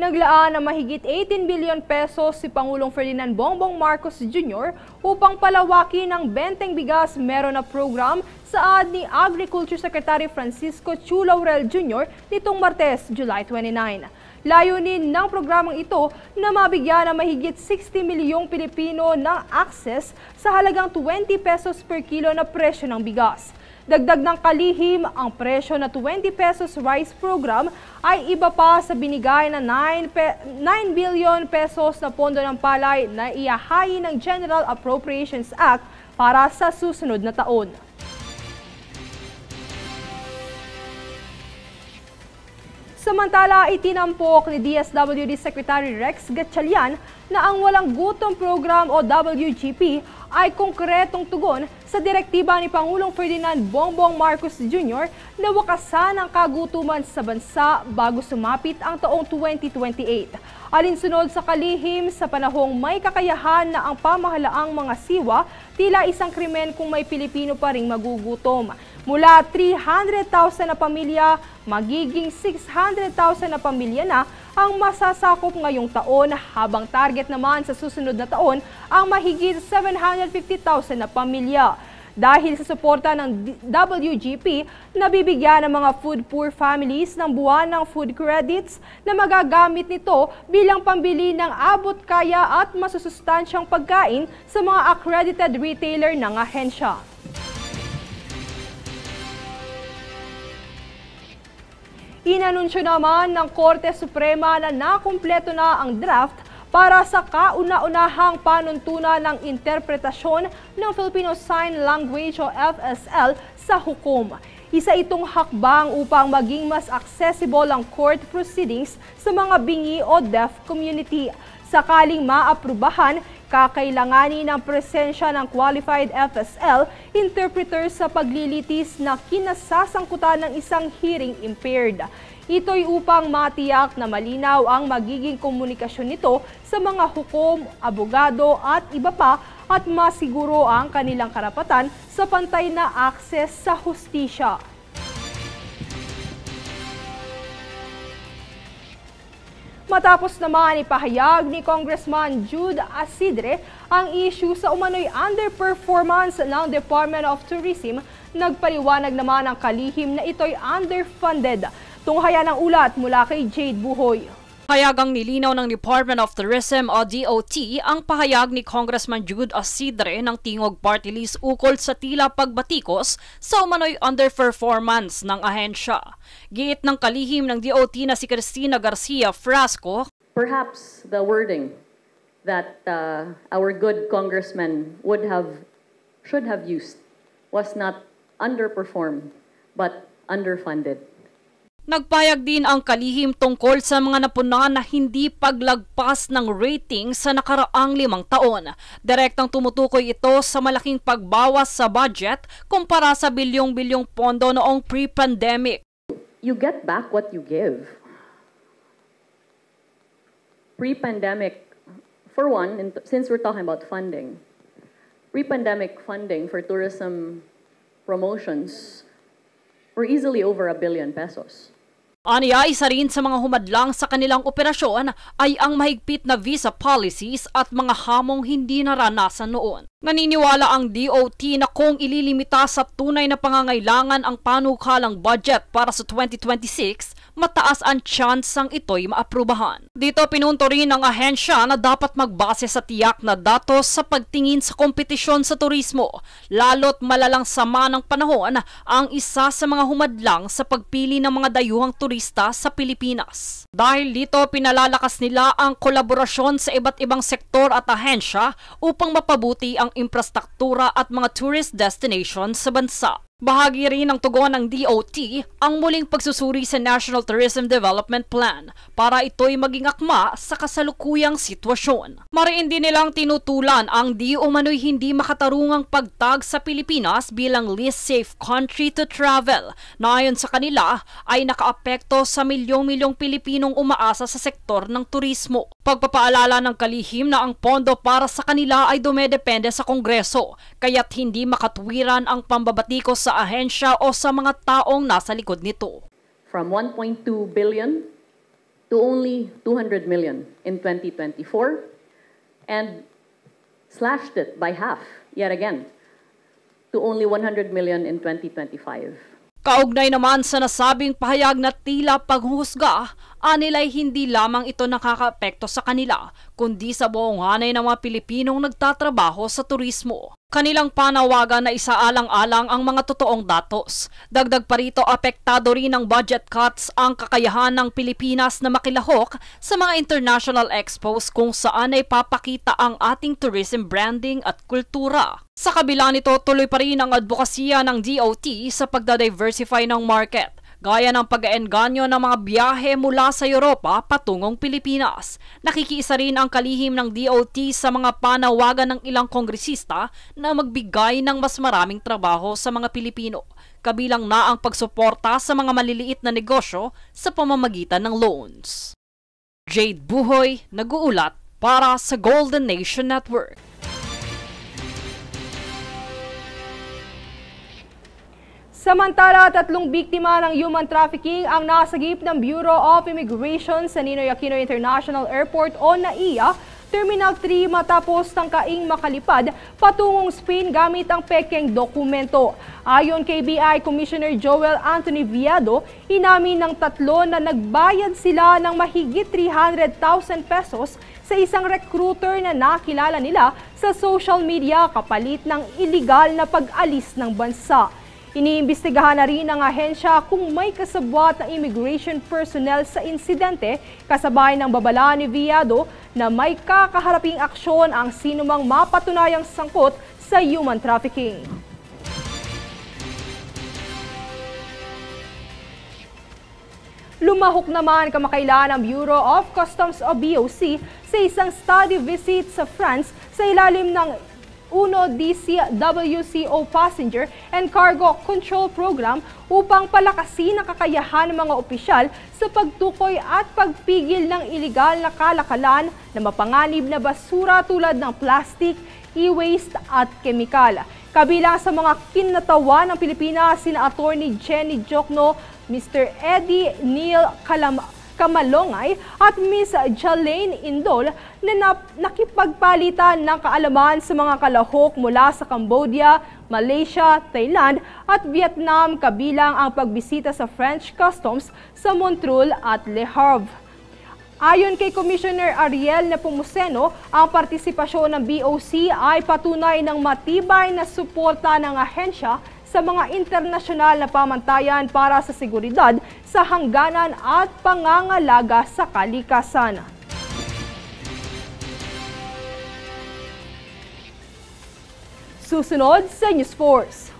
Naglaan ng mahigit 18 billion pesos si Pangulong Ferdinand Bongbong Marcos Jr. upang palawakin ang benteng bigas meron na program saad ni Agriculture Secretary Francisco Chu Laurel Jr. nitong Martes, July 29. Layunin ng programang ito na mabigyan ng mahigit 60 milyong Pilipino ng access sa halagang 20 pesos per kilo na presyo ng bigas. Dagdag ng kalihim, ang presyo na 20 pesos rice program ay iba pa sa binigay na 9 billion pesos na pondo ng palay na iahain ng General Appropriations Act para sa susunod na taon. Samantala, itinampok ni DSWD Secretary Rex Gatchalian na ang Walang Gutom Program o WGP ay konkretong tugon sa direktiba ni Pangulong Ferdinand Bongbong Marcos Jr. na wakasan ang kagutuman sa bansa bago sumapit ang taong 2028. Alinsunod sa kalihim, sa panahong may kakayahan na ang pamahalaang mga siwa, tila isang krimen kung may Pilipino pa ring magugutom. Mula 300,000 na pamilya, magiging 600,000 na pamilya na ang masasakop ngayong taon, habang target naman sa susunod na taon ang mahigit 750,000 na pamilya. Dahil sa suporta ng WGP, nabibigyan ng mga food poor families ng buwan ng food credits na magagamit nito bilang pambili ng abot kaya at masusustansyang pagkain sa mga accredited retailer ng ahensya. Inanunsyo naman ng Korte Suprema na nakumpleto na ang draft para sa kauna-unahang panuntunan ng interpretasyon ng Filipino Sign Language o FSL sa hukom. Isa itong hakbang upang maging mas accessible ang court proceedings sa mga bingi o deaf community. Sakaling maaprubahan, kakailanganin ng presensya ng qualified FSL interpreter sa paglilitis na kinasasangkutan ng isang hearing impaired. Ito'y upang matiyak na malinaw ang magiging komunikasyon nito sa mga hukom, abogado at iba pa, at masiguro ang kanilang karapatan sa pantay na akses sa hustisya. Matapos naman ipahayag ni Congressman Jude Asidre ang issue sa umano'y underperformance ng Department of Tourism, nagpaliwanag naman ang kalihim na ito'y underfunded. Tunghayan ang ulat mula kay Jade Buhoy. Hayagang nilinaw ng Department of Tourism o DOT ang pahayag ni Congressman Jude Asidre ng Tingog Party List ukol sa tila pagbatikos sa umano'y underperformance ng ahensya. Giit ng kalihim ng DOT na si Cristina Garcia Frasco, perhaps the wording that our good congressman should have used was not underperformed but underfunded. Nagpayag din ang kalihim tungkol sa mga napunan na hindi paglagpas ng rating sa nakaraang 5 taon. Direktang tumutukoy ito sa malaking pagbawas sa budget kumpara sa bilyong-bilyong pondo noong pre-pandemic. You get back what you give. Pre-pandemic, for one, since we're talking about funding, pre-pandemic funding for tourism promotions were easily over 1 billion pesos. Aniya, isa rin sa mga humadlang sa kanilang operasyon ay ang mahigpit na visa policies at mga hamong hindi naranasan noon. Naniniwala ang DOT na kung ililimita sa tunay na pangangailangan ang panukalang budget para sa 2026, mataas ang tsansang ito'y maaprubahan. Dito pinunto rin ng ahensya na dapat magbase sa tiyak na datos sa pagtingin sa kompetisyon sa turismo, lalo't malalang sama ng panahon ang isa sa mga humadlang sa pagpili ng mga dayuhang turista sa Pilipinas. Dahil dito pinalalakas nila ang kolaborasyon sa iba't ibang sektor at ahensya upang mapabuti ang infrastruktura at mga tourist destinations sa bansa. Bahagi rin ng tugon ng DOT ang muling pagsusuri sa National Tourism Development Plan para ito'y maging akma sa kasalukuyang sitwasyon. Mariin din nilang tinutulan ang di umano'y hindi makatarungang pagtag sa Pilipinas bilang least safe country to travel na ayon sa kanila ay nakaapekto sa milyong-milyong Pilipinong umaasa sa sektor ng turismo. Pagpapaalala ng kalihim na ang pondo para sa kanila ay dumedepende sa Kongreso, kaya't hindi makatwiran ang pambabatikos sa ahensya o sa mga taong nasa likod nito. From 1.2 billion to to only 200 million in 2024 and slashed it by half yet again to only 100 million in 2025. Kaugnay naman sa nasabing pahayag na tila paghuhusga, anilay hindi lamang ito nakakaapekto sa kanila, kundi sa buong hanay ng mga Pilipinong nagtatrabaho sa turismo. Kanilang panawagan na isaalang-alang ang mga totoong datos. Dagdag pa rito, apektado rin ng budget cuts ang kakayahan ng Pilipinas na makilahok sa mga international expos kung saan ay papakita ang ating tourism branding at kultura. Sa kabila nito, tuloy pa rin ang advokasya ng DOT sa pagdadiversify ng market, gaya ng pag-aengganyo ng mga biyahe mula sa Europa patungong Pilipinas. Nakikiisa rin ang kalihim ng DOT sa mga panawagan ng ilang kongresista na magbigay ng mas maraming trabaho sa mga Pilipino, kabilang na ang pagsuporta sa mga maliliit na negosyo sa pamamagitan ng loans. Jade Buhoy, nag-uulat para sa Golden Nation Network. Samantala, 3 biktima ng human trafficking ang nasagip ng Bureau of Immigration sa Ninoy Aquino International Airport o NAIA, Terminal 3 matapos tangkaing makalipad patungong Spain gamit ang pekeng dokumento. Ayon kay BI Commissioner Joel Anthony Viado, inamin ng 3 na nagbayad sila ng mahigit 300,000 pesos sa isang recruiter na nakilala nila sa social media kapalit ng iligal na pag-alis ng bansa. Iniimbestigahan na rin ng ahensya kung may kasabwat na immigration personnel sa insidente, kasabay ng babala ni Viado na may kakaharaping aksyon ang sinumang mapatunayang sangkot sa human trafficking. Lumahok naman kamakailan ang Bureau of Customs o BOC sa isang study visit sa France sa ilalim ng UNODC-WCO Passenger and Cargo Control Program upang palakasin ang kakayahan ng mga opisyal sa pagtukoy at pagpigil ng iligal na kalakalan na mapanganib na basura tulad ng plastic, e-waste at kemikal. Kabilang sa mga kinatawan ng Pilipinas sina Attorney Jenny Jokno, Mr. Eddie Neil Kamalongay at Ms. Jalaine Indol na nakipagpalitan ng kaalaman sa mga kalahok mula sa Cambodia, Malaysia, Thailand at Vietnam, kabilang ang pagbisita sa French Customs sa Montreux at Le Havre. Ayon kay Commissioner Ariel Nepomuceno, ang partisipasyon ng BOC ay patunay ng matibay na suporta ng ahensya sa mga internasyonal na pamantayan para sa seguridad sa hangganan at pangangalaga sa kalikasan. Susunod sa News Force.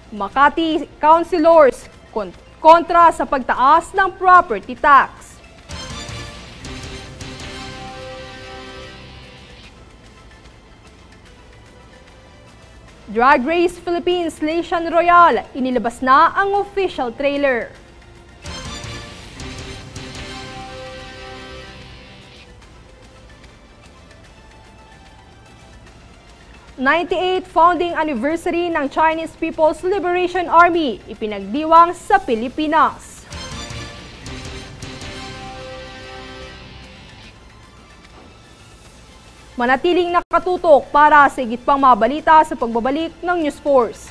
Makati Councilors kontra sa pagtaas ng property tax. Drag Race Philippines Leishan Royale, inilabas na ang official trailer. '98th founding anniversary ng Chinese People's Liberation Army, ipinagdiwang sa Pilipinas. Manatiling nakatutok para sa higit pang mabalita sa pagbabalik ng News Force.